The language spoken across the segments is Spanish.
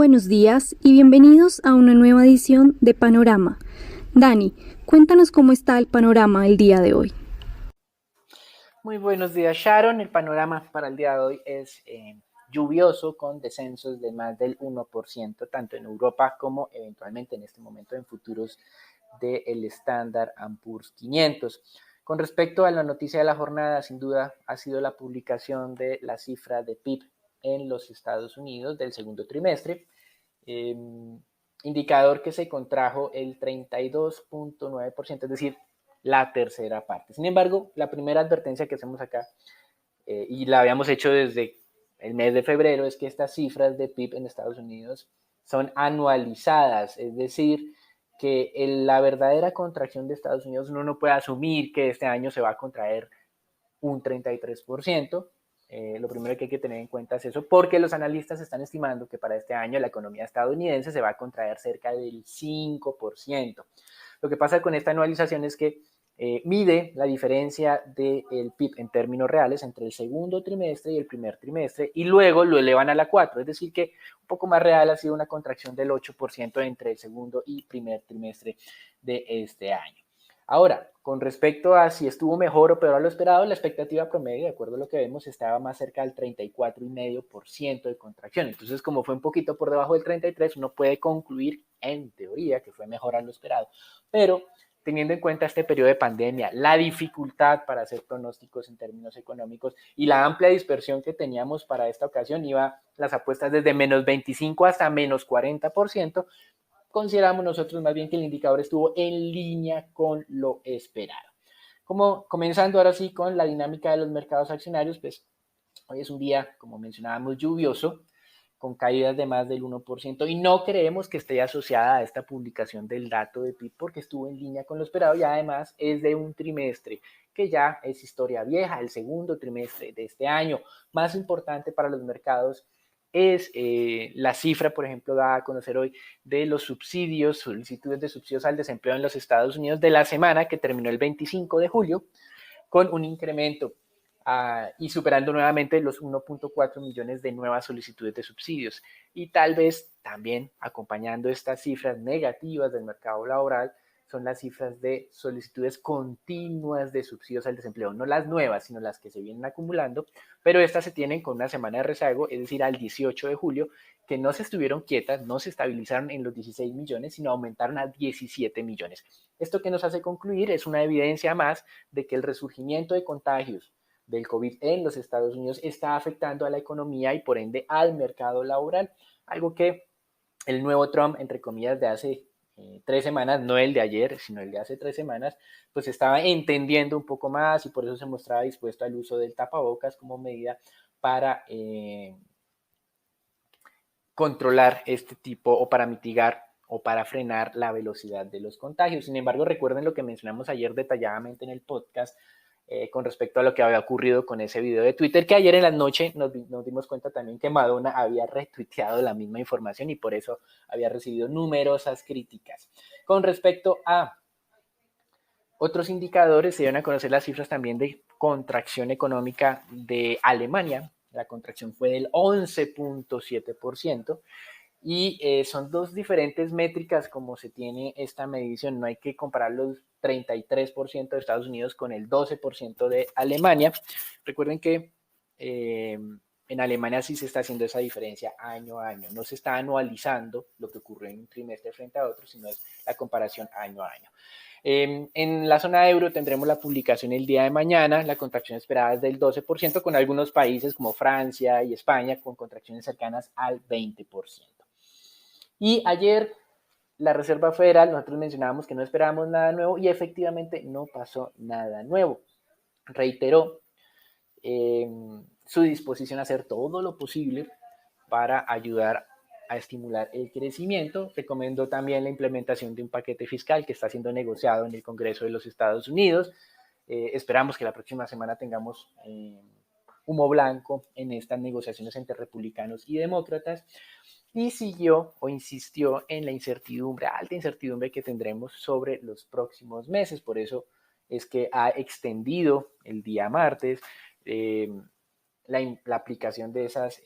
buenos días y bienvenidos a una nueva edición de Panorama. Dani, cuéntanos cómo está el panorama el día de hoy. Muy buenos días, Sharon. El panorama para el día de hoy es lluvioso, con descensos de más del 1%, tanto en Europa como eventualmente en este momento en futuros del Standard & Poor's 500. Con respecto a la noticia de la jornada, sin duda ha sido la publicación de la cifra de PIB en los Estados Unidos del segundo trimestre, indicador que se contrajo el 32.9%, es decir, la tercera parte. Sin embargo, la primera advertencia que hacemos acá, y la habíamos hecho desde el mes de febrero, es que estas cifras de PIB en Estados Unidos son anualizadas, es decir, que la verdadera contracción de Estados Unidos uno no puede asumir que este año se va a contraer un 33%. Lo primero que hay que tener en cuenta es eso, porque los analistas están estimando que para este año la economía estadounidense se va a contraer cerca del 5%. Lo que pasa con esta anualización es que mide la diferencia del PIB en términos reales entre el segundo trimestre y el primer trimestre, y luego lo elevan a la 4, es decir que un poco más real ha sido una contracción del 8% entre el segundo y primer trimestre de este año. Ahora, con respecto a si estuvo mejor o peor a lo esperado, la expectativa promedio, de acuerdo a lo que vemos, estaba más cerca del 34,5% de contracción. Entonces, como fue un poquito por debajo del 33%, uno puede concluir, en teoría, que fue mejor a lo esperado. Pero, teniendo en cuenta este periodo de pandemia, la dificultad para hacer pronósticos en términos económicos y la amplia dispersión que teníamos para esta ocasión, iba las apuestas desde menos 25 hasta menos 40%, consideramos nosotros más bien que el indicador estuvo en línea con lo esperado. Como comenzando ahora sí con la dinámica de los mercados accionarios, pues hoy es un día, como mencionábamos, lluvioso, con caídas de más del 1%, y no creemos que esté asociada a esta publicación del dato de PIB porque estuvo en línea con lo esperado y además es de un trimestre que ya es historia vieja, el segundo trimestre de este año. Más importante para los mercados es la cifra, por ejemplo, dada a conocer hoy de los subsidios, solicitudes de subsidios al desempleo en los Estados Unidos de la semana que terminó el 25 de julio, con un incremento y superando nuevamente los 1.4 millones de nuevas solicitudes de subsidios. Y tal vez también acompañando estas cifras negativas del mercado laboral son las cifras de solicitudes continuas de subsidios al desempleo, no las nuevas, sino las que se vienen acumulando, pero estas se tienen con una semana de rezago, es decir, al 18 de julio, que no se estuvieron quietas, no se estabilizaron en los 16 millones, sino aumentaron a 17 millones. Esto que nos hace concluir es una evidencia más de que el resurgimiento de contagios del COVID en los Estados Unidos está afectando a la economía y por ende al mercado laboral, algo que el nuevo Trump, entre comillas, de hace 3 semanas, no el de ayer, sino el de hace 3 semanas, pues estaba entendiendo un poco más y por eso se mostraba dispuesto al uso del tapabocas como medida para controlar este tipo o para mitigar o para frenar la velocidad de los contagios. Sin embargo, recuerden lo que mencionamos ayer detalladamente en el podcast con respecto a lo que había ocurrido con ese video de Twitter, que ayer en la noche nos dimos cuenta también que Madonna había retuiteado la misma información y por eso había recibido numerosas críticas. Con respecto a otros indicadores, se dieron a conocer las cifras también de contracción económica de Alemania. La contracción fue del 11.7%. Y son dos diferentes métricas como se tiene esta medición. No hay que comparar los 33% de Estados Unidos con el 12% de Alemania. Recuerden que en Alemania sí se está haciendo esa diferencia año a año. No se está anualizando lo que ocurre en un trimestre frente a otro, sino es la comparación año a año. En la zona euro tendremos la publicación el día de mañana. La contracción esperada es del 12%, con algunos países como Francia y España con contracciones cercanas al 20%. Y ayer la Reserva Federal, nosotros mencionábamos que no esperábamos nada nuevo y efectivamente no pasó nada nuevo. Reiteró su disposición a hacer todo lo posible para ayudar a estimular el crecimiento. Recomendó también la implementación de un paquete fiscal que está siendo negociado en el Congreso de los Estados Unidos. Esperamos que la próxima semana tengamos humo blanco en estas negociaciones entre republicanos y demócratas. Y siguió o insistió en la incertidumbre, alta incertidumbre que tendremos sobre los próximos meses. Por eso es que ha extendido el día martes la aplicación de esas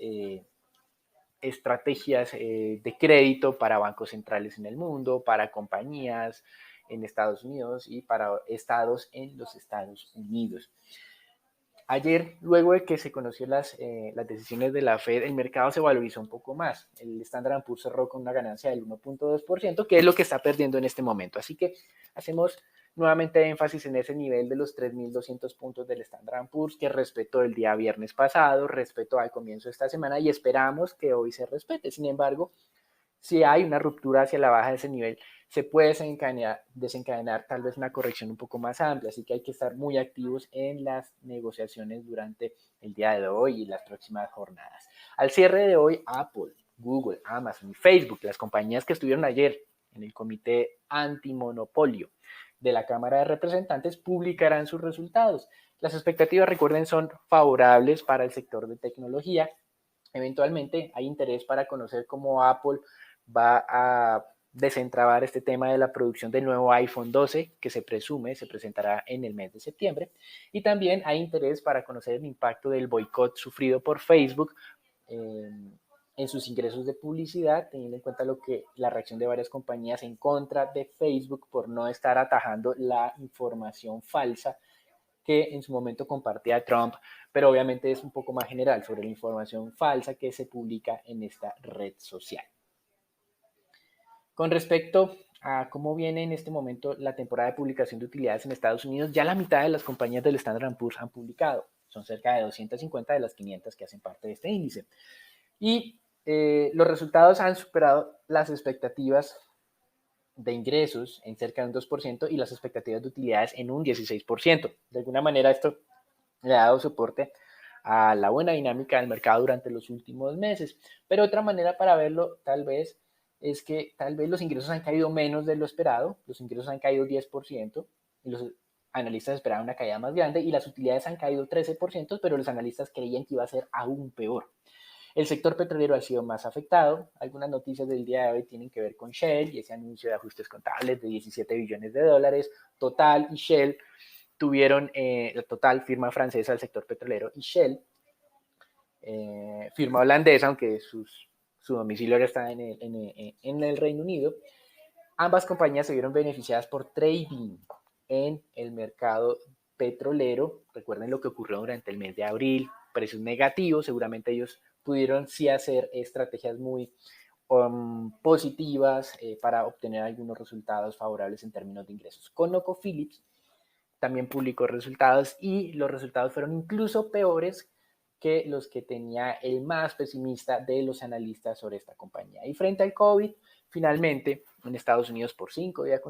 estrategias de crédito para bancos centrales en el mundo, para compañías en Estados Unidos y para estados en los Estados Unidos. Ayer, luego de que se conoció las decisiones de la Fed, el mercado se valorizó un poco más. El Standard & Poor's cerró con una ganancia del 1.2%, que es lo que está perdiendo en este momento. Así que hacemos nuevamente énfasis en ese nivel de los 3.200 puntos del Standard & Poor's, que respetó el día viernes pasado, respetó al comienzo de esta semana y esperamos que hoy se respete. Sin embargo, si hay una ruptura hacia la baja de ese nivel, se puede desencadenar tal vez una corrección un poco más amplia, así que hay que estar muy activos en las negociaciones durante el día de hoy y las próximas jornadas. Al cierre de hoy, Apple, Google, Amazon y Facebook, las compañías que estuvieron ayer en el Comité Antimonopolio de la Cámara de Representantes, publicarán sus resultados. Las expectativas, recuerden, son favorables para el sector de tecnología. Eventualmente hay interés para conocer cómo Apple va a desentrabar este tema de la producción del nuevo iPhone 12 que se presentará en el mes de septiembre, y también hay interés para conocer el impacto del boicot sufrido por Facebook en sus ingresos de publicidad, teniendo en cuenta la reacción de varias compañías en contra de Facebook por no estar atajando la información falsa que en su momento compartía Trump, pero obviamente es un poco más general sobre la información falsa que se publica en esta red social. Con respecto a cómo viene en este momento la temporada de publicación de utilidades en Estados Unidos, ya la mitad de las compañías del Standard & Poor's han publicado. Son cerca de 250 de las 500 que hacen parte de este índice. Y los resultados han superado las expectativas de ingresos en cerca de un 2% y las expectativas de utilidades en un 16%. De alguna manera esto le ha dado soporte a la buena dinámica del mercado durante los últimos meses. Pero otra manera para verlo tal vez es que tal vez los ingresos han caído menos de lo esperado, los ingresos han caído 10% y los analistas esperaban una caída más grande y las utilidades han caído 13%, pero los analistas creían que iba a ser aún peor. El sector petrolero ha sido más afectado. Algunas noticias del día de hoy tienen que ver con Shell y ese anuncio de ajustes contables de 17 billones de dólares. Total y Shell tuvieron, Total, firma francesa del sector petrolero, y Shell, firma holandesa, aunque su domicilio ahora está en el Reino Unido. Ambas compañías se vieron beneficiadas por trading en el mercado petrolero. Recuerden lo que ocurrió durante el mes de abril, precios negativos, seguramente ellos pudieron sí hacer estrategias muy positivas para obtener algunos resultados favorables en términos de ingresos. ConocoPhillips también publicó resultados y los resultados fueron incluso peores que los que tenía el más pesimista de los analistas sobre esta compañía. Y frente al COVID, finalmente, en Estados Unidos por quinto día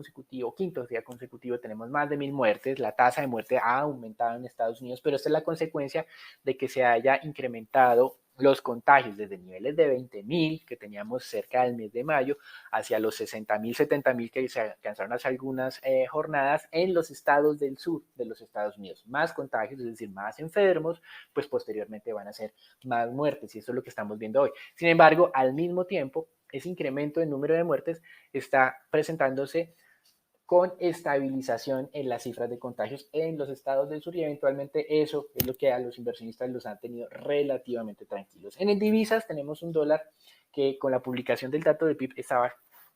consecutivo tenemos más de 1.000 muertes. La tasa de muerte ha aumentado en Estados Unidos, pero esta es la consecuencia de que se haya incrementado los contagios desde niveles de 20.000 que teníamos cerca del mes de mayo hacia los 60.000, 70.000 que se alcanzaron hace algunas jornadas en los estados del sur de los Estados Unidos. Más contagios, es decir, más enfermos, pues posteriormente van a ser más muertes y eso es lo que estamos viendo hoy. Sin embargo, al mismo tiempo, ese incremento en número de muertes está presentándose con estabilización en las cifras de contagios en los estados del sur y eventualmente eso es lo que a los inversionistas los han tenido relativamente tranquilos. En divisas tenemos un dólar que con la publicación del dato de PIB estaba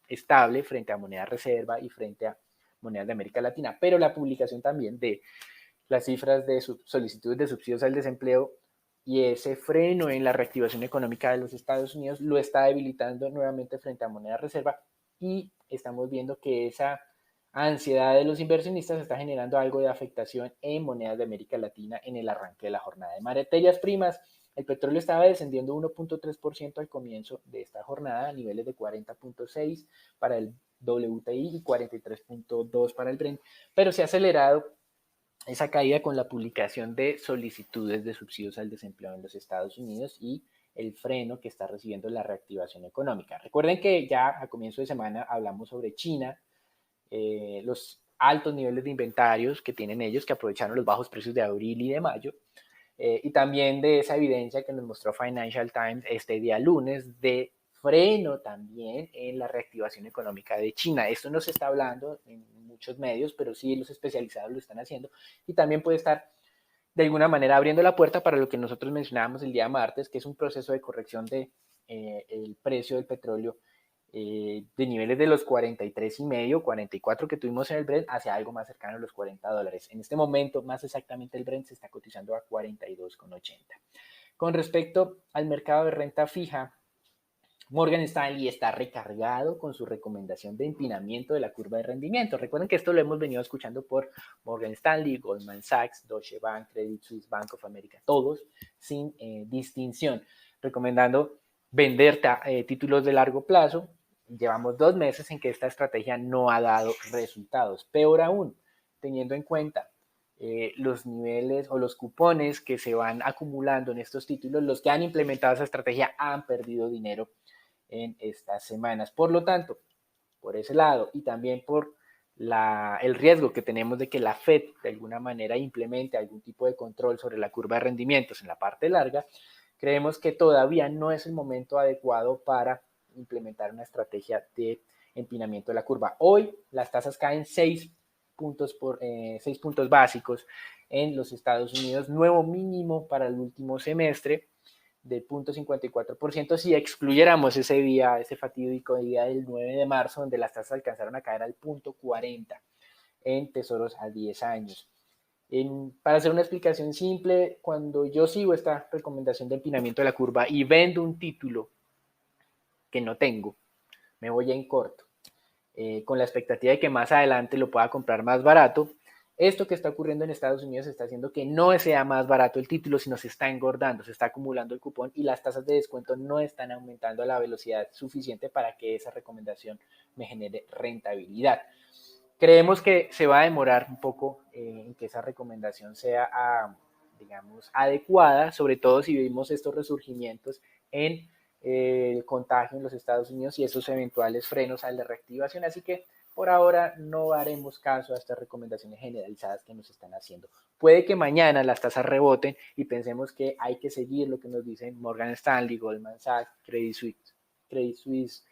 estable frente a moneda reserva y frente a monedas de América Latina, pero la publicación también de las cifras de solicitudes de subsidios al desempleo y ese freno en la reactivación económica de los Estados Unidos lo está debilitando nuevamente frente a moneda reserva y estamos viendo que esa ansiedad de los inversionistas está generando algo de afectación en monedas de América Latina en el arranque de la jornada. De materias primas, el petróleo estaba descendiendo 1.3% al comienzo de esta jornada a niveles de 40.6 para el WTI y 43.2 para el Brent, pero se ha acelerado esa caída con la publicación de solicitudes de subsidios al desempleo en los Estados Unidos y el freno que está recibiendo la reactivación económica. Recuerden que ya a comienzo de semana hablamos sobre China, los altos niveles de inventarios que tienen ellos, que aprovecharon los bajos precios de abril y de mayo, y también de esa evidencia que nos mostró Financial Times este día lunes de freno también en la reactivación económica de China. Esto no se está hablando en muchos medios, pero sí los especializados lo están haciendo y también puede estar de alguna manera abriendo la puerta para lo que nosotros mencionábamos el día martes, que es un proceso de corrección de el precio del petróleo de niveles de los 43,5, 44 que tuvimos en el Brent hacia algo más cercano a los $40. En este momento, más exactamente, el Brent se está cotizando a 42,80. Con respecto al mercado de renta fija, Morgan Stanley está recargado con su recomendación de empinamiento de la curva de rendimiento. Recuerden que esto lo hemos venido escuchando por Morgan Stanley, Goldman Sachs, Deutsche Bank, Credit Suisse, Bank of America, todos sin distinción, recomendando vender títulos de largo plazo. Llevamos 2 meses en que esta estrategia no ha dado resultados. Peor aún, teniendo en cuenta los niveles o los cupones que se van acumulando en estos títulos, los que han implementado esa estrategia han perdido dinero en estas semanas. Por lo tanto, por ese lado y también por el riesgo que tenemos de que la Fed de alguna manera implemente algún tipo de control sobre la curva de rendimientos en la parte larga, creemos que todavía no es el momento adecuado para implementar una estrategia de empinamiento de la curva. Hoy las tasas caen 6 puntos básicos en los Estados Unidos, nuevo mínimo para el último semestre del 0,54% si excluyéramos ese día, ese fatídico día del 9 de marzo, donde las tasas alcanzaron a caer al 0,40 en tesoros a 10 años. Para hacer una explicación simple, cuando yo sigo esta recomendación de empinamiento de la curva y vendo un título que no tengo, me voy en corto, con la expectativa de que más adelante lo pueda comprar más barato. Esto que está ocurriendo en Estados Unidos está haciendo que no sea más barato el título, sino se está engordando, se está acumulando el cupón y las tasas de descuento no están aumentando a la velocidad suficiente para que esa recomendación me genere rentabilidad. Creemos que se va a demorar un poco en que esa recomendación sea, digamos, adecuada, sobre todo si vimos estos resurgimientos en el contagio en los Estados Unidos y esos eventuales frenos a la reactivación. Así que por ahora no haremos caso a estas recomendaciones generalizadas que nos están haciendo. Puede que mañana las tasas reboten y pensemos que hay que seguir lo que nos dicen Morgan Stanley, Goldman Sachs, Credit Suisse,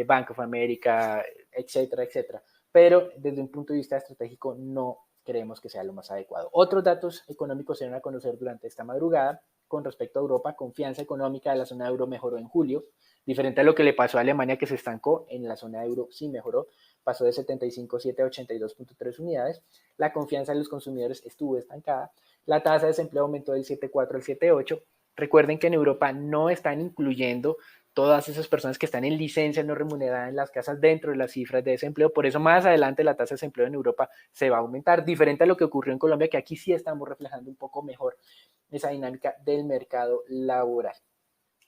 Bank of America, etcétera, etcétera. Pero desde un punto de vista estratégico no creemos que sea lo más adecuado. Otros datos económicos se van a conocer durante esta madrugada. Con respecto a Europa, confianza económica de la zona euro mejoró en julio, diferente a lo que le pasó a Alemania, que se estancó. En la zona euro sí mejoró, pasó de 75,7 a 82,3 unidades. La confianza de los consumidores estuvo estancada. La tasa de desempleo aumentó del 7,4 al 7,8. Recuerden que en Europa no están incluyendo todas esas personas que están en licencia no remunerada en las casas dentro de las cifras de desempleo. Por eso más adelante la tasa de desempleo en Europa se va a aumentar, diferente a lo que ocurrió en Colombia, que aquí sí estamos reflejando un poco mejor esa dinámica del mercado laboral.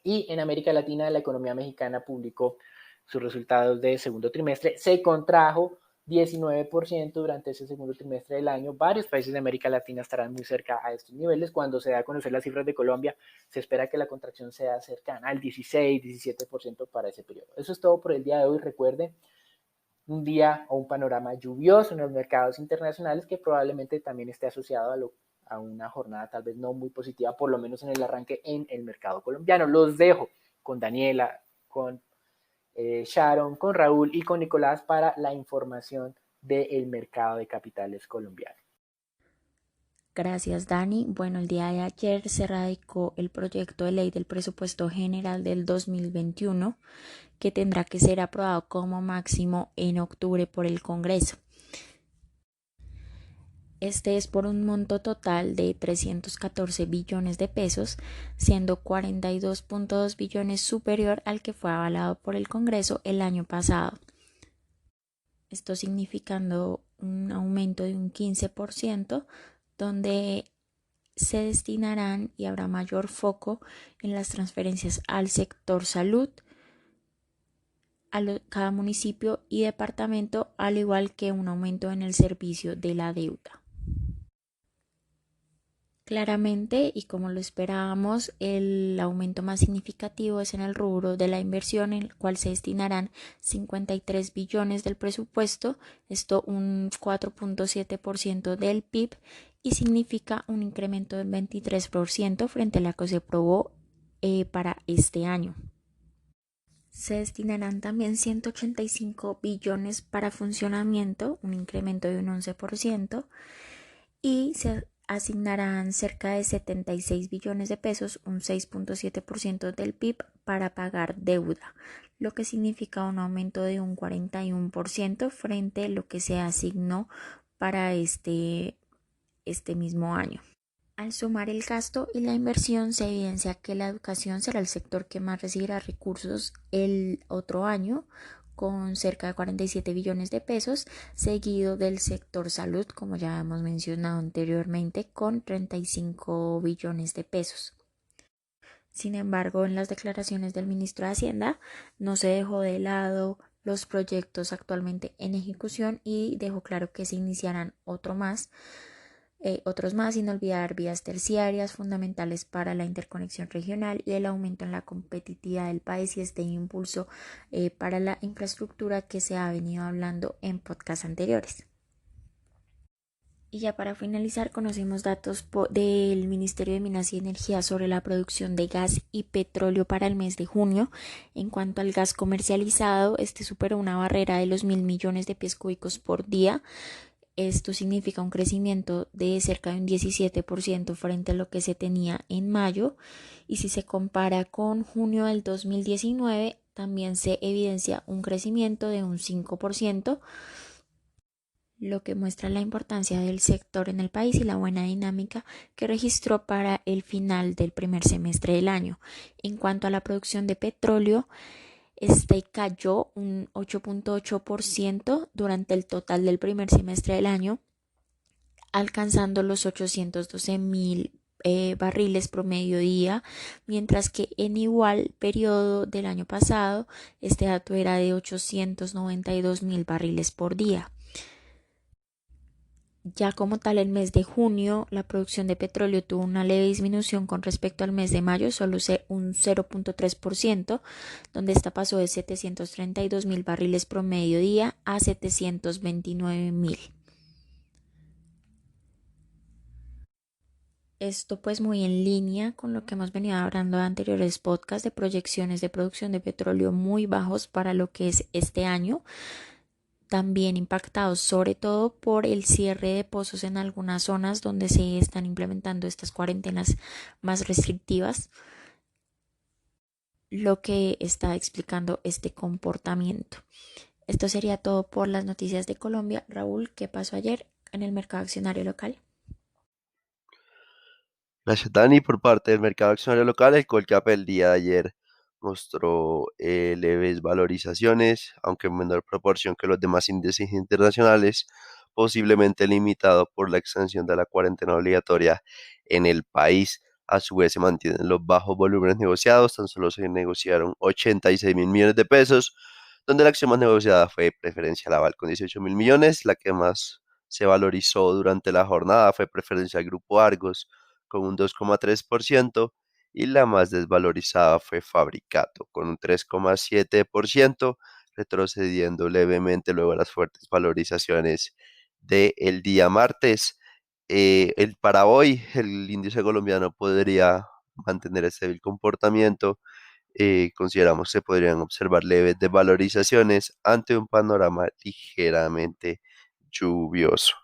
Y en América Latina, la economía mexicana publicó sus resultados de segundo trimestre, se contrajo 19% durante ese segundo trimestre del año. Varios países de América Latina estarán muy cerca a estos niveles. Cuando se da a conocer las cifras de Colombia, se espera que la contracción sea cercana al 16-17% para ese periodo. Eso es todo por el día de hoy. Recuerden, un día o un panorama lluvioso en los mercados internacionales que probablemente también esté asociado a una jornada tal vez no muy positiva, por lo menos en el arranque en el mercado colombiano. Los dejo con Daniela, con Sharon, con Raúl y con Nicolás para la información del mercado de capitales colombiano. Gracias, Dani. Bueno, el día de ayer se radicó el proyecto de ley del presupuesto general del 2021, que tendrá que ser aprobado como máximo en octubre por el Congreso. Este es por un monto total de 314 billones de pesos, siendo 42,2 billones superior al que fue avalado por el Congreso el año pasado. Esto significando un aumento de un 15%, donde se destinarán y habrá mayor foco en las transferencias al sector salud, cada municipio y departamento, al igual que un aumento en el servicio de la deuda. Claramente, y como lo esperábamos, el aumento más significativo es en el rubro de la inversión, en el cual se destinarán 53 billones del presupuesto, esto un 4,7% del PIB, y significa un incremento del 23% frente a la que se aprobó para este año. Se destinarán también 185 billones para funcionamiento, un incremento de un 11%, y se asignarán cerca de 76 billones de pesos, un 6.7% del PIB, para pagar deuda, lo que significa un aumento de un 41% frente a lo que se asignó para este mismo año. Al sumar el gasto y la inversión, se evidencia que la educación será el sector que más recibirá recursos el otro año, con cerca de 47 billones de pesos, seguido del sector salud, como ya hemos mencionado anteriormente, con 35 billones de pesos. Sin embargo, en las declaraciones del ministro de Hacienda no se dejó de lado los proyectos actualmente en ejecución y dejó claro que se iniciarán otros más, sin olvidar vías terciarias fundamentales para la interconexión regional y el aumento en la competitividad del país y este impulso para la infraestructura que se ha venido hablando en podcasts anteriores. Y ya para finalizar, conocimos datos del Ministerio de Minas y Energía sobre la producción de gas y petróleo para el mes de junio. En cuanto al gas comercializado, este superó una barrera de los 1.000 millones de pies cúbicos por día. Esto significa un crecimiento de cerca de un 17% frente a lo que se tenía en mayo, y si se compara con junio del 2019, también se evidencia un crecimiento de un 5%, lo que muestra la importancia del sector en el país y la buena dinámica que registró para el final del primer semestre del año. En cuanto a la producción de petróleo, este cayó un 8.8% durante el total del primer semestre del año, alcanzando los 812.000 barriles promedio día, mientras que en igual periodo del año pasado este dato era de 892.000 barriles por día. Ya como tal, el mes de junio la producción de petróleo tuvo una leve disminución con respecto al mes de mayo, solo un 0.3%, donde esta pasó de 732.000 barriles promedio día a 729.000. Esto pues muy en línea con lo que hemos venido hablando de anteriores podcasts, de proyecciones de producción de petróleo muy bajos para lo que es este año, también impactados sobre todo por el cierre de pozos en algunas zonas donde se están implementando estas cuarentenas más restrictivas, lo que está explicando este comportamiento. Esto sería todo por las noticias de Colombia. Raúl, ¿qué pasó ayer en el mercado accionario local? Gracias, Dani. Por parte del mercado accionario local, el Colcap el día de ayer mostró leves valorizaciones, aunque en menor proporción que los demás índices internacionales, posiblemente limitado por la extensión de la cuarentena obligatoria en el país. A su vez, se mantienen los bajos volúmenes negociados, tan solo se negociaron 86.000 millones de pesos, donde la acción más negociada fue Preferencia Laval con 18.000 millones. La que más se valorizó durante la jornada fue Preferencia Grupo Argos con un 2,3%, y la más desvalorizada fue Fabricato con un 3,7%, retrocediendo levemente luego de las fuertes valorizaciones del día martes. Para hoy el índice colombiano podría mantener este débil comportamiento. Consideramos que podrían observar leves desvalorizaciones ante un panorama ligeramente lluvioso.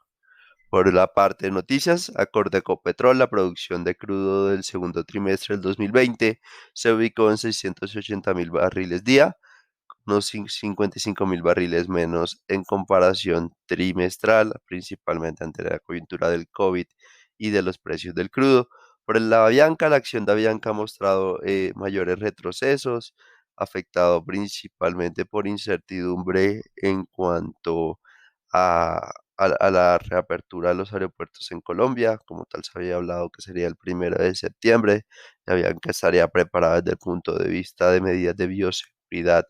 Por la parte de noticias, acorde a Ecopetrol, la producción de crudo del segundo trimestre del 2020 se ubicó en 680.000 barriles día, unos 55.000 barriles menos en comparación trimestral, principalmente ante la coyuntura del COVID y de los precios del crudo. Por el lado de Avianca, la acción de Avianca ha mostrado mayores retrocesos, afectado principalmente por incertidumbre en cuanto a la reapertura de los aeropuertos en Colombia. Como tal, se había hablado que sería el 1 de septiembre. Avianca estaría preparada desde el punto de vista de medidas de bioseguridad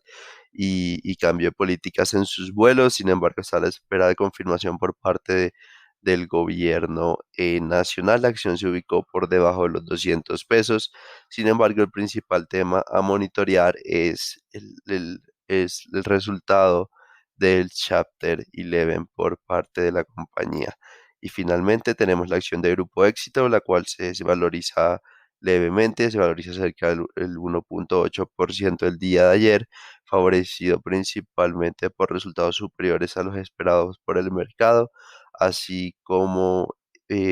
y cambio de políticas en sus vuelos. Sin embargo, está a la espera de confirmación por parte del gobierno nacional. La acción se ubicó por debajo de los 200 pesos. Sin embargo, el principal tema a monitorear es el resultado del Chapter 11 por parte de la compañía. Y finalmente tenemos la acción de Grupo Éxito, la cual se valoriza levemente, se valoriza cerca del 1,8% el día de ayer, favorecido principalmente por resultados superiores a los esperados por el mercado, así como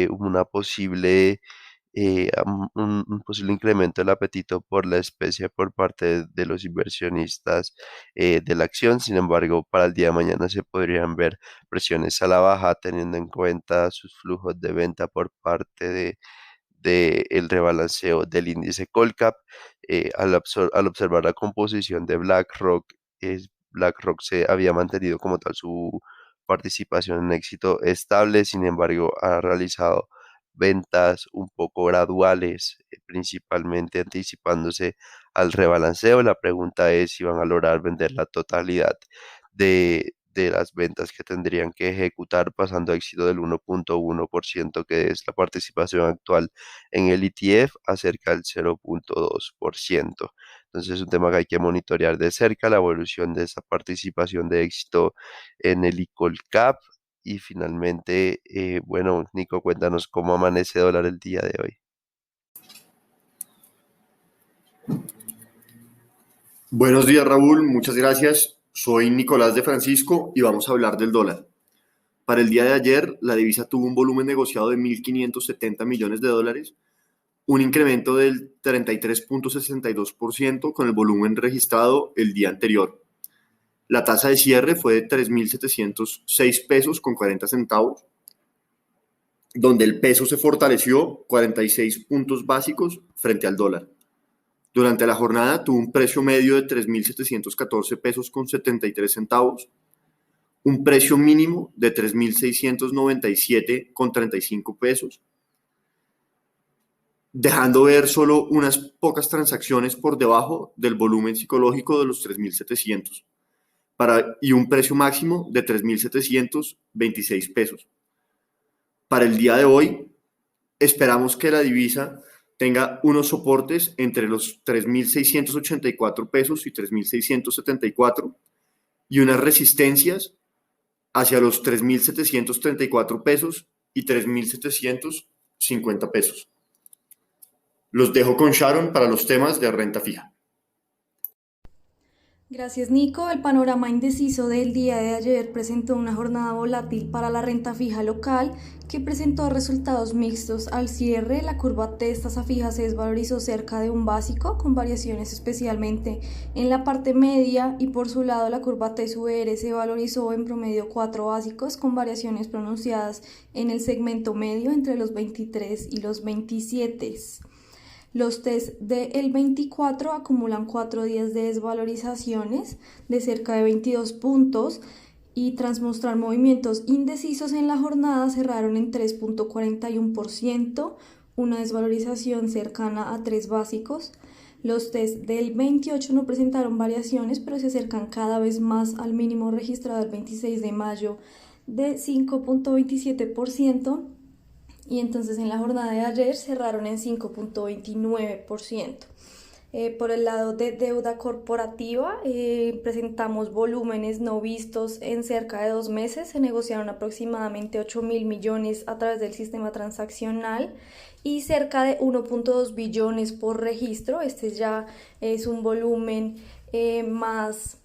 una posible un posible incremento del apetito por la especie por parte de los inversionistas de la acción. Sin embargo, para el día de mañana se podrían ver presiones a la baja teniendo en cuenta sus flujos de venta por parte de el rebalanceo del índice Colcap. Al observar la composición de BlackRock, BlackRock se había mantenido como tal su participación en éxito estable. Sin embargo, ha realizado ventas un poco graduales, principalmente anticipándose al rebalanceo. La pregunta es si van a lograr vender la totalidad de las ventas que tendrían que ejecutar, pasando a éxito del 1.1%, que es la participación actual en el ETF, a cerca del 0.2%. Entonces es un tema que hay que monitorear de cerca, la evolución de esa participación de éxito en el ICOLCAP. Y finalmente, bueno, Nico, cuéntanos cómo amanece dólar el día de hoy. Buenos días, Raúl, muchas gracias. Soy Nicolás de Francisco y vamos a hablar del dólar. Para el día de ayer, la divisa tuvo un volumen negociado de 1.570 millones de dólares, un incremento del 33.62% con el volumen registrado el día anterior. La tasa de cierre fue de 3.706 pesos con 40 centavos, donde el peso se fortaleció 46 puntos básicos frente al dólar. Durante la jornada tuvo un precio medio de 3.714 pesos con 73 centavos, un precio mínimo de 3.697 con 35 pesos, dejando ver solo unas pocas transacciones por debajo del volumen psicológico de los 3.700, y un precio máximo de 3.726 pesos. Para el día de hoy, esperamos que la divisa tenga unos soportes entre los 3.684 pesos y 3.674 y unas resistencias hacia los 3.734 pesos y 3.750 pesos. Los dejo con Sharon para los temas de renta fija. Gracias, Nico. El panorama indeciso del día de ayer presentó una jornada volátil para la renta fija local que presentó resultados mixtos. Al cierre, la curva T tasa fija se desvalorizó cerca de un básico, con variaciones especialmente en la parte media, y por su lado la curva T-VR se valorizó en promedio 4 básicos, con variaciones pronunciadas en el segmento medio entre los 23 y los 27. Los test del 24 acumulan 4 días de desvalorizaciones de cerca de 22 puntos y tras mostrar movimientos indecisos en la jornada cerraron en 3.41%, una desvalorización cercana a 3 básicos. Los test del 28 no presentaron variaciones, pero se acercan cada vez más al mínimo registrado el 26 de mayo de 5.27%. Y entonces en la jornada de ayer cerraron en 5.29%. Por el lado de deuda corporativa, presentamos volúmenes no vistos en cerca de 2 meses. Se negociaron aproximadamente 8.000 millones a través del sistema transaccional y cerca de 1.2 billones por registro. Este ya es un volumen más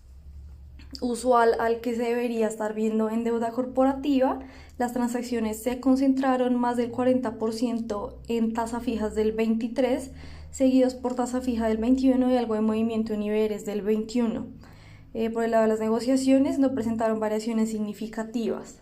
usual al que se debería estar viendo en deuda corporativa. Las transacciones se concentraron más del 40% en tasa fijas del 23, seguidos por tasa fija del 21 y algo de movimiento en Iberes del 21. Por el lado de las negociaciones no presentaron variaciones significativas.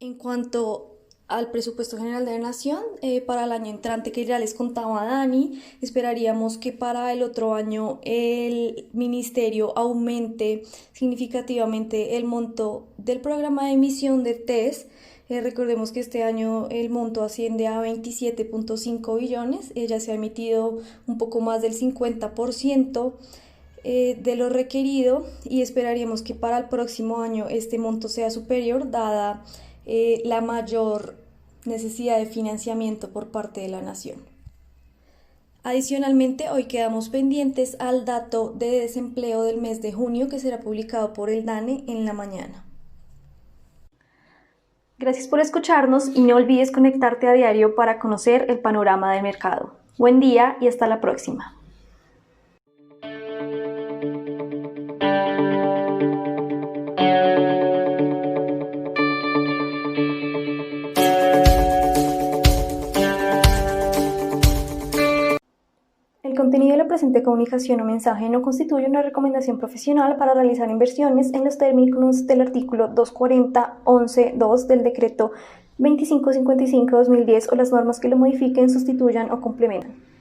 En cuanto al presupuesto general de la Nación, para el año entrante, que ya les contaba Dani, esperaríamos que para el otro año el ministerio aumente significativamente el monto del programa de emisión de TES. Recordemos que este año el monto asciende a 27.5 billones, ya se ha emitido un poco más del 50% de lo requerido y esperaríamos que para el próximo año este monto sea superior, dada la mayor necesidad de financiamiento por parte de la nación. Adicionalmente, hoy quedamos pendientes al dato de desempleo del mes de junio, que será publicado por el DANE en la mañana. Gracias por escucharnos y no olvides conectarte a diario para conocer el panorama del mercado. Buen día y hasta la próxima. presente comunicación o mensaje no constituye una recomendación profesional para realizar inversiones en los términos del artículo 240.11.2 del decreto 2555/2010 o las normas que lo modifiquen, sustituyan o complementen.